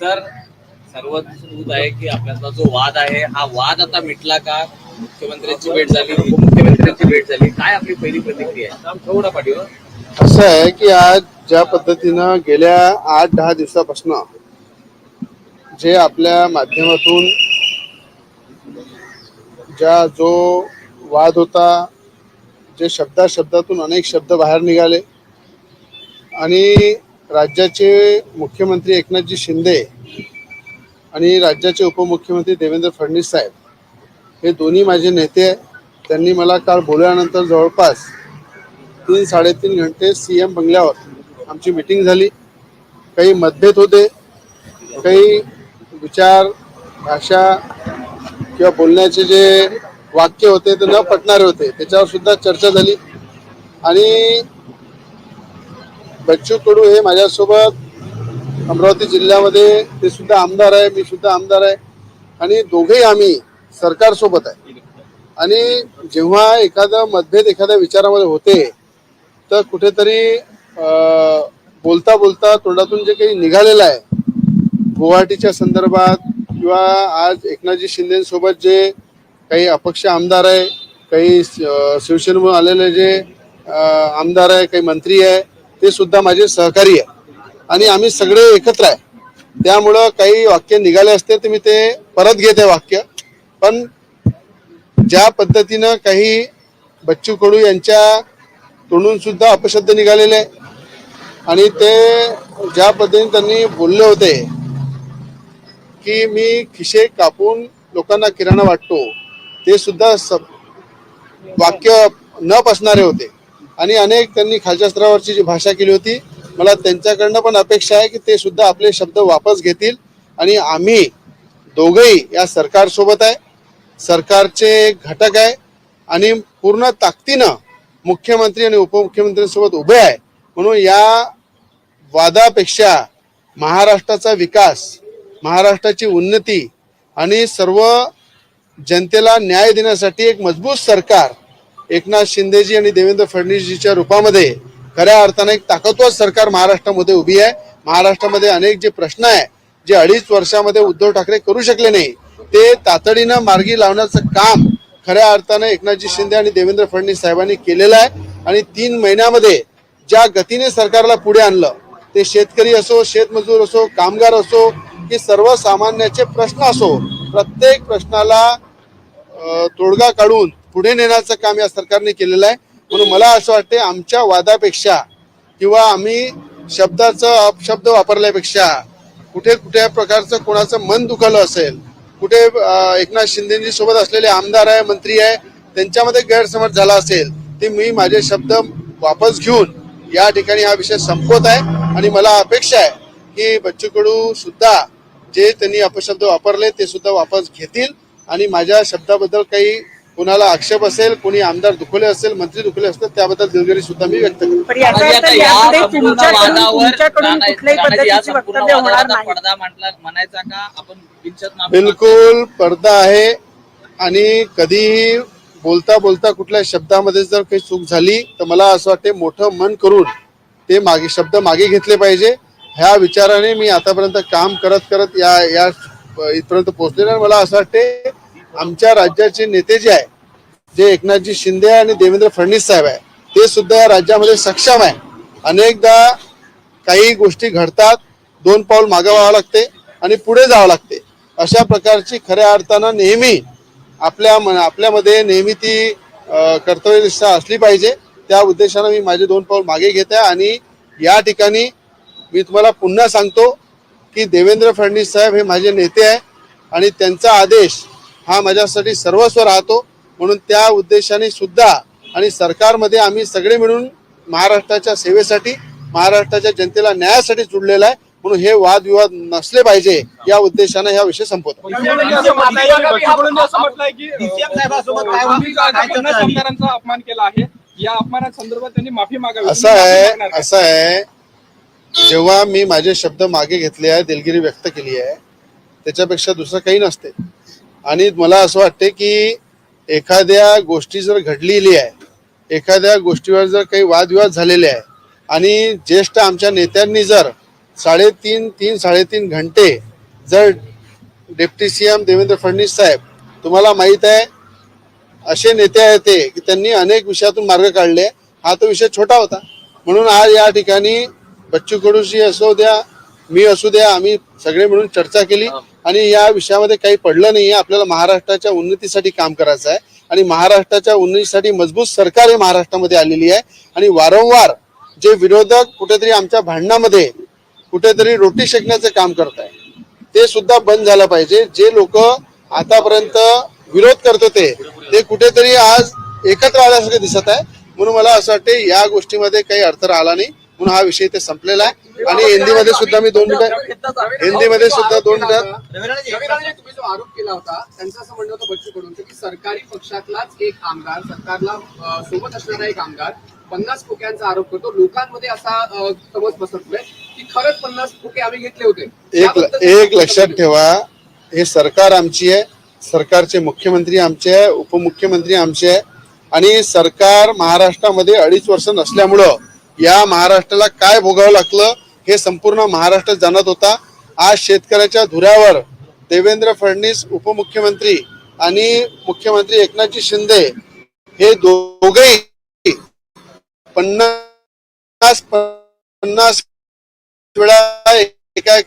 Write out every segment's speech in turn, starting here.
Sir, सर्वच आहे की आपल्याचा जो वाद आहे हा वाद आता मिटला का? मुख्यमंत्र्यांची भेट झाली, उपमुख्यमंत्र्यांची भेट झाली, काय आपली पहिली प्रतिक्रिया आहे? थोडा पाठीवर. असं आहे की आज ज्या पद्धतीनं गेल्या 8-10 दिवसापासून जे आपल्या माध्यमातून जो वाद होता, जे शब्दातून अनेक शब्द बाहेर निघाले आणि राज्याचे मुख्यमंत्री एकनाथजी शिंदे आणि राज्याचे उपमुख्यमंत्री देवेंद्र फडणवीस साहेब हे दोन्ही माझे नेते आहे. त्यांनी मला काल बोलल्यानंतर जवळपास 3-3.5 घंटे सीएम बंगल्यावर आमची मीटिंग झाली. काही मतभेद होते, काही विचार भाषा किंवा बोलण्याचे जे वाक्य होते ते न पटणारे होते, त्याच्यावर सुद्धा चर्चा झाली. आणि बच्चू कडू हे माझ्यासोबत अमरावती जिल्ह्यामध्ये, ते सुद्धा आमदार आहे, मी सुद्धा आमदार आहे आणि दोघेही आम्ही सरकारसोबत आहे. आणि जेव्हा एखादा मतभेद एखाद्या विचारामध्ये होते तर कुठेतरी बोलता बोलता तोंडातून जे काही निघालेलं आहे गुवाहाटीच्या संदर्भात किंवा आज एकनाथजी शिंदेसोबत जे काही अपक्ष आमदार आहे, काही शिवसेनेमधून आलेले जे आमदार आहे, काही मंत्री आहे, ते सुद्धा माझे सहकारी आहे आणि आम्ही सगळे एकत्र आहे. त्यामुळं काही वाक्य निघाले असते तर मी ते परत घेते वाक्य. पण ज्या पद्धतीनं काही बच्चू कडू यांच्या तोंडून सुद्धा अपशब्द निघालेले आहे आणि ते ज्या पद्धतीने त्यांनी बोलले होते की मी खिशे कापून लोकांना किराणा वाटतो, ते सुद्धा वाक्य न पसणारे होते. आणि अनेक त्यांनी खालच्या स्तरावरची जी भाषा केली होती, मला त्यांच्याकडनं पण अपेक्षा आहे की ते सुद्धा आपले शब्द वापस घेतील. आणि आम्ही दोघेही या सरकारसोबत आहे, सरकारचे घटक आहे आणि पूर्ण ताकदीनं मुख्यमंत्री आणि उपमुख्यमंत्र्यांसोबत उभे आहे. म्हणून या वादापेक्षा महाराष्ट्राचा विकास, महाराष्ट्राची उन्नती आणि सर्व जनतेला न्याय देण्यासाठी एक मजबूत सरकार एकनाथ शिंदेजी आणि देवेंद्र फडणवीसजीच्या रूपामध्ये खऱ्या अर्थाने एक ताकदवर सरकार महाराष्ट्रामध्ये उभी आहे. महाराष्ट्रामध्ये अनेक जे प्रश्न आहे, जे 2.5 वर्षामध्ये उद्धव ठाकरे करू शकले नाही, ते तातडीनं मार्गी लावण्याचं काम खऱ्या अर्थाने एकनाथजी शिंदे आणि देवेंद्र फडणवीस साहेबांनी केलेलं आहे. आणि 3 महिन्यामध्ये ज्या गतीने सरकारला पुढे आणलं, ते शेतकरी असो, शेतमजूर असो, कामगार असो की सर्वसामान्याचे प्रश्न असो, प्रत्येक प्रश्नाला तोडगा काढून पुढे नेण्याचं काम या सरकारने केलेलं आहे. म्हणून मला असं वाटते आमच्या वादापेक्षा किंवा आम्ही शब्दाचं अपशब्द वापरल्यापेक्षा कुठे प्रकारचं कोणाचं मन दुखावलं असेल, कुठे एकनाथ शिंदेजी सोबत असलेले आमदार आहे, मंत्री आहे, त्यांच्यामध्ये गैरसमज झाला असेल, ते मी माझे शब्द वापस घेऊन या ठिकाणी हा विषय संपवत आहे. आणि मला अपेक्षा आहे की बच्चू कडू सुद्धा जे त्यांनी अपशब्द वापरले ते सुद्धा वापस घेतील. आणि माझ्या शब्दाबद्दल काही कोणाला आक्षेप असेल, कोणी आमदार दुखवले असेल, मंत्री दुखवले असतील, त्याबद्दल दिलगिरी सुद्धा मी व्यक्त करतो. बिलकुल पडदा आहे. आणि कधीही बोलता बोलता कुठल्या शब्दामध्ये जर काही चूक झाली तर मला असं वाटते मोठं मन करून ते शब्द मागे घेतले पाहिजे. ह्या विचाराने मी आतापर्यंत काम करत या इथपर्यंत पोहोचलेलं. मला असं वाटते आमच्या राज्याचे नेते जे आहे, जे एकनाथजी शिंदे आणि देवेंद्र फडणवीस साहेब आहे, ते सुद्धा या राज्यामध्ये सक्षम आहे. अनेकदा काही गोष्टी घडतात, 2 पाऊल मागे व्हावं लागते आणि पुढे जावं लागते. अशा प्रकारची खऱ्या अर्थानं नेहमी आपल्यामध्ये नेहमी ती कर्तव्यनिष्ठा असली पाहिजे. त्या उद्देशानं मी माझे 2 पाऊल मागे घेत आहे. आणि या ठिकाणी मी तुम्हाला पुन्हा सांगतो की देवेंद्र फडणवीस साहेब हे माझे नेते आहे आणि त्यांचा आदेश हा माझ्यासाठी सर्वस्व राहतो. म्हणून त्या उद्देशाने सुद्धा आणि सरकारमध्ये आम्ही सगळे मिळून महाराष्ट्राच्या सेवेसाठी, महाराष्ट्राच्या जनतेला न्यायासाठी जुडलेला आहे. म्हणून हे वादविवाद नसले पाहिजे या उद्देशाने हा विषय संपवतो. असं आहे जेव्हा मी माझे शब्द मागे घेतले आहे, दिलगिरी व्यक्त केली आहे, त्याच्यापेक्षा दुसरं काही नसते. आणि मला असं वाटते की एखाद्या गोष्टी जर घडलेली आहे, एखाद्या गोष्टीवर जर काही वादविवाद झालेले आहे आणि ज्येष्ठ आमच्या नेत्यांनी जर 3.5 घंटे जर डेप्टी सीएम देवेंद्र फडणवीस साहेब, तुम्हाला माहित आहे असे नेते आहेत ते की त्यांनी अनेक विषयातून मार्ग काढले, हा तो विषय छोटा होता. म्हणून आज या ठिकाणी बच्चू कडूजी असू द्या, मी असू द्या, आम्ही सगळे मिळून चर्चा केली आणि या विषयामध्ये काही पडलं नाहीये. आपल्याला महाराष्ट्राच्या उन्नतीसाठी काम करायचं आहे आणि महाराष्ट्राच्या उन्नतीसाठी मजबूत सरकार हे महाराष्ट्रामध्ये आलेली आहे. आणि वारंवार जे विरोधक कुठेतरी आमच्या भांडणामध्ये कुठेतरी रोटी शेकण्याचं काम करत आहे, ते सुद्धा बंद झालं पाहिजे. जे लोक आतापर्यंत विरोध करत होते ते कुठेतरी आज एकत्र आल्यासारखे दिसत आहे. म्हणून मला असं वाटते या गोष्टीमध्ये काही अर्थ राहिला नाही, म्हणून हा विषय ते संपलेला आहे. आणि हिंदीमध्ये सुद्धा मी 2 मिनिटं हिंदीमध्ये सुद्धा 2 मिनिटात रविराजे, तुम्ही जो आरोप केला होता त्यांचं असं म्हणणं होतं बच्चू कडूंचं की सरकारी पक्षातलाच एक आमदार, सरकारला सोबत असणारा एक आमदार 50 खोक्यांचा आरोप करतो. लोकांमध्ये असा समज पसरतोय की खरंच 50 खोके आम्ही घेतले होते. एक लक्षात ठेवा, हे सरकार आमची आहे, सरकारचे मुख्यमंत्री आमचे आहे, उपमुख्यमंत्री आमचे आहे आणि सरकार महाराष्ट्रामध्ये 2.5 वर्ष नसल्यामुळं या महाराष्ट्राला काय भोगावं लागलं हे संपूर्ण महाराष्ट्र जाणत होता. आज शेतकऱ्याच्या धुऱ्यावर देवेंद्र फडणवीस उपमुख्यमंत्री आणि मुख्यमंत्री एकनाथजी शिंदे हे दोघेही 50 वेळा एका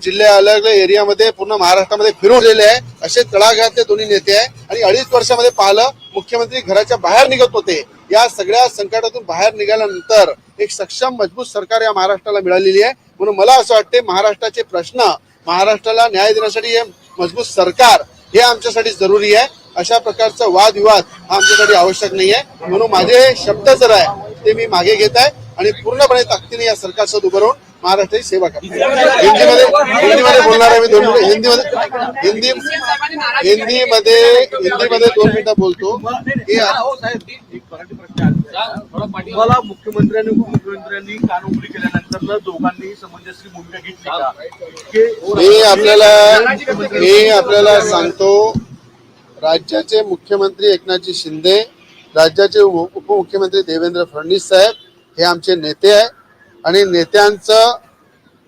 जिल्ह्या अलग एरियामध्ये पूर्ण महाराष्ट्रामध्ये फिरवलेले आहे. असे तळागाळातले दोन्ही नेते आहे आणि 2.5 वर्षामध्ये पाहिलं मुख्यमंत्री घराच्या बाहेर निघत होते. या सगळ्या संकटातून बाहेर निघाल्यानंतर एक सक्षम मजबूत सरकार या महाराष्ट्राला मिळालेली आहे. म्हणून मला असं वाटते महाराष्ट्राचे प्रश्न, महाराष्ट्राला न्याय देण्यासाठी हे मजबूत सरकार हे आमच्यासाठी जरुरी आहे. अशा प्रकारचा वादविवाद हा आमच्यासाठी आवश्यक नाही आहे. म्हणून माझे शब्द जर आहे ते मी मागे घेत आहे आणि पूर्णपणे ताकदीने या सरकारसोबत उभं राहून महाराष्ट्राची सेवा करतो. हिंदीमध्ये बोलणार आहे मी 2 मिनिटं. हिंदीमध्ये 2 मिनिटं बोलतो की मला मुख्यमंत्र्यांनी उपमुख्यमंत्र्यांनी कानउघडी केल्यानंतर दोघांनी समंजसची भूमिका घेतली का? मी आपल्याला सांगतो, राज्याचे मुख्यमंत्री एकनाथजी शिंदे, राज्याचे उपमुख्यमंत्री देवेंद्र फडणवीस साहेब हे आमचे नेते आहे आणि नेत्यांचं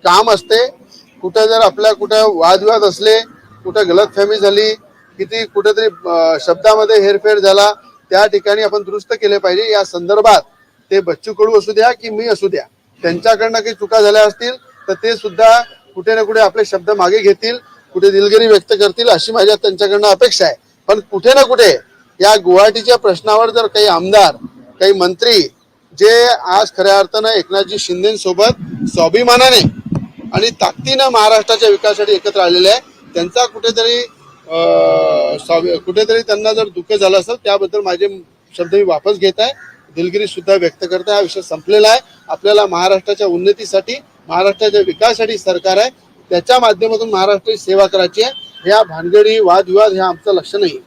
काम असते कुठं जर आपल्या कुठं वादविवाद असले, कुठं गलतफहमी झाली, किती कुठेतरी शब्दामध्ये हेरफेर झाला, त्या ठिकाणी आपण दुरुस्त केले पाहिजे. या संदर्भात ते बच्चू कडू असू द्या की मी असू द्या, त्यांच्याकडनं काही चुका झाल्या असतील तर ते सुद्धा कुठे ना कुठे आपले शब्द मागे घेतील, कुठे दिलगिरी व्यक्त करतील अशी माझ्या त्यांच्याकडनं अपेक्षा आहे. पण कुठे ना कुठे या गुवाहाटीच्या प्रश्नावर जर काही आमदार, काही मंत्री जे आज खऱ्या अर्थानं एकनाथजी शिंदेसोबत स्वाभिमानाने आणि ताकदीनं महाराष्ट्राच्या विकासासाठी एकत्र आलेले आहे, त्यांचा कुठेतरी त्यांना जर दुःख झालं असेल त्याबद्दल माझे शब्द मी वापस घेत आहे. दिलगिरी सुद्धा व्यक्त करत आहे. हा विषय संपलेला आहे. आपल्याला महाराष्ट्राच्या उन्नतीसाठी, महाराष्ट्राच्या विकासासाठी सरकार आहे, त्याच्या माध्यमातून महाराष्ट्राची सेवा करायची आहे. ह्या भानगडी वादविवाद हे आमचं लक्ष नाही.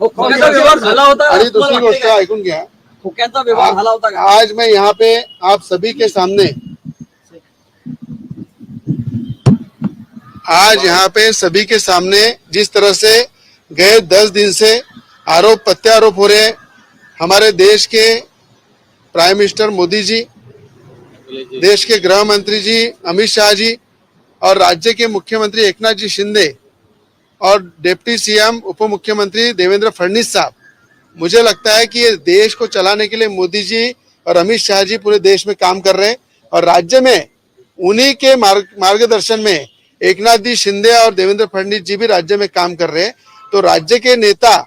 आणि दुसरी गोष्ट ऐकून घ्या, खोक्यांचा व्यवहार झाला होता का? आज मैं यहाँ पे आप सभी के सामने जिस तरह से गए 10 दिन से आरोप प्रत्यारोप हो रहे, हमारे देश के प्राइम मिनिस्टर मोदी जी, देश के गृह मंत्री जी अमित शाह जी और राज्य के मुख्यमंत्री एकनाथ जी शिंदे और डिप्टी सीएम उप मुख्यमंत्री देवेंद्र फडणवीस साहब, मुझे लगता है कि ये देश को चलाने के लिए मोदी जी और अमित शाह जी पूरे देश में काम कर रहे हैं और राज्य में उन्हीं के मार्गदर्शन में एकनाथ जी शिंदे और देवेंद्र फडणवीस जी भी राज्य में काम कर रहे हैं. तो राज्य के नेता,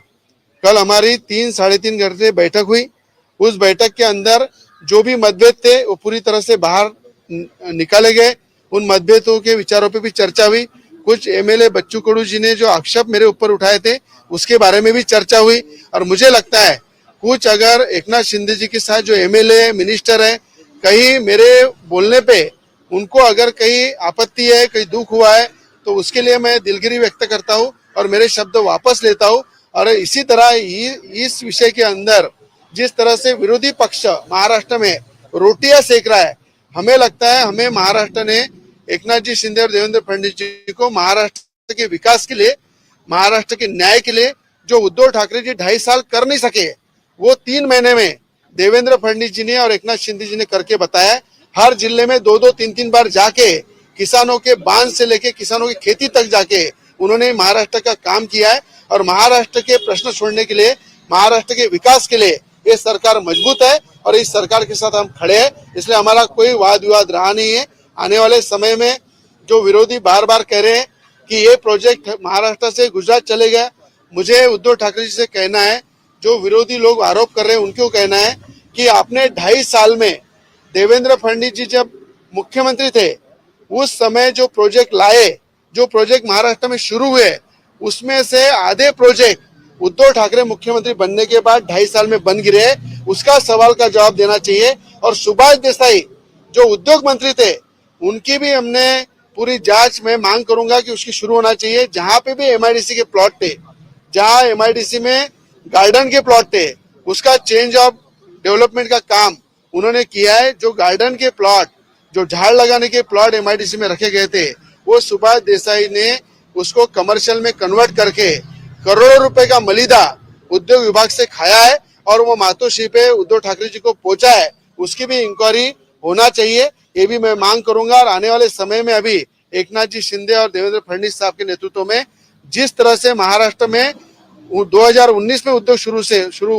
कल हमारी 3-3.5 घंटे बैठक हुई. उस बैठक के अंदर जो भी मतभेद थे वो पूरी तरह से बाहर निकाले गए. उन मतभेदों के विचारों पे भी चर्चा हुई. कुछ एमएलए बच्चू कडू जी ने जो आक्षेप मेरे ऊपर उठाए थे उसके बारे में भी चर्चा हुई. और मुझे लगता है कुछ अगर एकनाथ शिंदे जी के साथ जो एमएलए मिनिस्टर है, कहीं मेरे बोलने पे उनको अगर कहीं आपत्ति है, कहीं दुख हुआ है, तो उसके लिए मैं दिलगिरी व्यक्त करता हूँ और मेरे शब्द वापस लेता हूँ. और इसी तरह इस विषय के अंदर जिस तरह से विरोधी पक्ष महाराष्ट्र में रोटियां सेक रहा है, हमें लगता है हमें महाराष्ट्र ने एकनाथ जी शिंदे और देवेंद्र फडणवीस जी को महाराष्ट्र के विकास के लिए, महाराष्ट्र के न्याय के लिए जो उद्धव ठाकरे जी 2.5 साल कर नहीं सके, वो 3 महीने में देवेंद्र फडणवीस जी ने और एकनाथ शिंदे जी ने करके बताया. हर जिले में 2-2, 3-3 बार जाके किसानों के बांध से लेके किसानों की खेती तक जाके उन्होंने महाराष्ट्र का काम किया है और महाराष्ट्र के प्रश्न छोड़ने के लिए, महाराष्ट्र के विकास के लिए ये सरकार मजबूत है और इस सरकार के साथ हम खड़े हैं। इसलिए हमारा कोई वाद विवाद रहा नहीं है। आने वाले समय में जो विरोधी बार बार कह रहे हैं कि ये प्रोजेक्ट महाराष्ट्र से गुजरात चले गए, मुझे उद्धव ठाकरे जी से कहना है, जो विरोधी लोग आरोप कर रहे हैं उनको कहना है कि आपने 2.5 साल में देवेंद्र फडणवीस जी जब मुख्यमंत्री थे उस समय जो प्रोजेक्ट लाए, जो प्रोजेक्ट महाराष्ट्र में शुरू हुए, उसमें से आधे प्रोजेक्ट उद्धव ठाकरे मुख्यमंत्री बनने के बाद 2.5 साल में बन गिरे। उसका सवाल का जवाब देना चाहिए। और सुभाष देसाई जो उद्योग मंत्री थे उनकी भी हमने पूरी जांच में मांग करूंगा कि उसकी शुरू होना चाहिए। जहां पे भी एमआईडीसी के प्लॉट थे, जहां एमआईडीसी में गार्डन के प्लॉट थे, उसका चेंज ऑफ डेवलपमेंट का काम उन्होंने किया है। जो गार्डन के प्लॉट, जो झाड़ लगाने के प्लॉट एमआईडीसी में रखे गए थे, वो सुभाष देसाई ने उसको कमर्शियल में कन्वर्ट करके करोड़ों रुपए का मलिदा उद्योग विभाग से खाया है और वो मातोश्री पे उद्धव ठाकरे जी को पहुंचा है। उसकी भी इंक्वायरी होना चाहिए, ये भी मैं मांग करूंगा। और आने वाले समय में अभी एकनाथ जी शिंदे और देवेंद्र फडणवीस साहब के नेतृत्व में जिस तरह से महाराष्ट्र में 2019 में उद्योग शुरू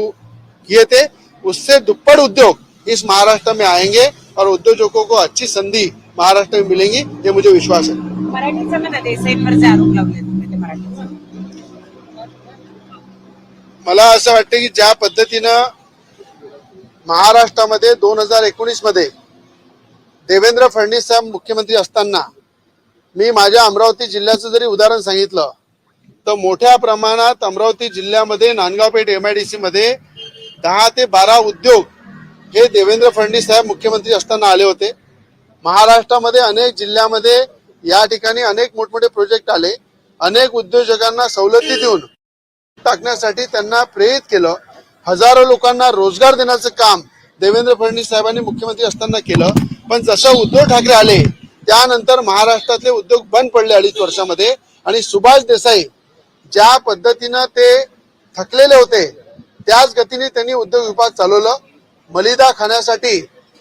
किए थे, उससे दुप्पट उद्योग इस महाराष्ट्र में आएंगे और उद्योजकों को अच्छी संधि महाराष्ट्र में मिलेंगी, ये मुझे विश्वास है। मराठीचा मला देसाईंवरचे आरोप लावले ते मराठीचा मला असं वाटतं की ज्या पद्धतीनं महाराष्ट्रामध्ये 2019 मध्ये देवेंद्र फडणवीस साहेब मुख्यमंत्री असताना मी माझ्या अमरावती जिल्ह्याचं जरी उदाहरण सांगितलं तर मोठ्या प्रमाणात अमरावती जिल्ह्यामध्ये नांदगावपेठ एमआयडीसी मध्ये 10 ते 12 उद्योग हे देवेंद्र फडणवीस साहेब मुख्यमंत्री असताना आले होते। महाराष्ट्रामध्ये अनेक जिल्ह्यामध्ये या ठिकाणी अनेक मोठमोठे प्रोजेक्ट आले, अनेक उद्योजकांना सवलती देऊन टाकण्यासाठी त्यांना प्रेरित केलं। हजारो लोकांना रोजगार देण्याचं काम देवेंद्र फडणवीस साहेबांनी मुख्यमंत्री असताना केलं। पण जसं उद्धव ठाकरे आले त्यानंतर महाराष्ट्रातले उद्योग बंद पडले 2.5 वर्षामध्ये आणि सुभाष देसाई ज्या पद्धतीनं ते थकलेले होते त्याच गतीने त्यांनी उद्योग विभाग चालवलं। मलिदा खाण्यासाठी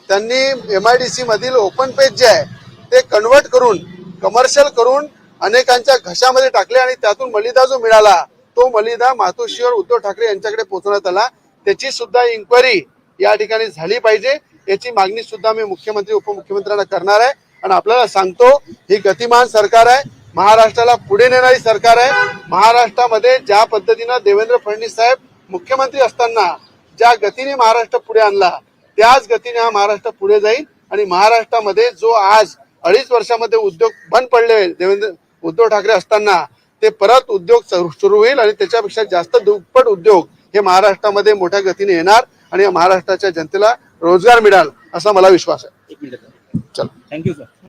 त्यांनी एमआयडीसी मधील ओपन पेज जे आहे ते कन्वर्ट करून कमर्शियल करून अनेकांच्या घशामध्ये टाकले आणि त्यातून मलिदा जो मिळाला तो मलिदा मातोश्रीवर उद्धव ठाकरे यांच्याकडे पोहोचवण्यात आला। त्याची सुद्धा इन्क्वायरी या ठिकाणी झाली पाहिजे, याची मागणी सुद्धा मी मुख्यमंत्री उपमुख्यमंत्र्यांना करणार आहे। आणि आपल्याला सांगतो, ही गतिमान सरकार आहे, महाराष्ट्राला पुढे नेणारी सरकार आहे। महाराष्ट्रामध्ये ज्या पद्धतीनं देवेंद्र फडणवीस साहेब मुख्यमंत्री असताना ज्या गतीने महाराष्ट्र पुढे आणला त्याच गतीने हा महाराष्ट्र पुढे जाईल। आणि महाराष्ट्रामध्ये जो आज 2.5 वर्षामध्ये उद्योग बंद पडले उद्धव ठाकरे असताना ते परत उद्योग सुरू होईल आणि त्याच्यापेक्षा जास्त दुप्पट उद्योग हे महाराष्ट्रामध्ये मोठ्या गतीने येणार आणि महाराष्ट्राच्या जनतेला रोजगार मिळाल असा मला विश्वास आहे। एक मिनिट चला, थँक्यू सर।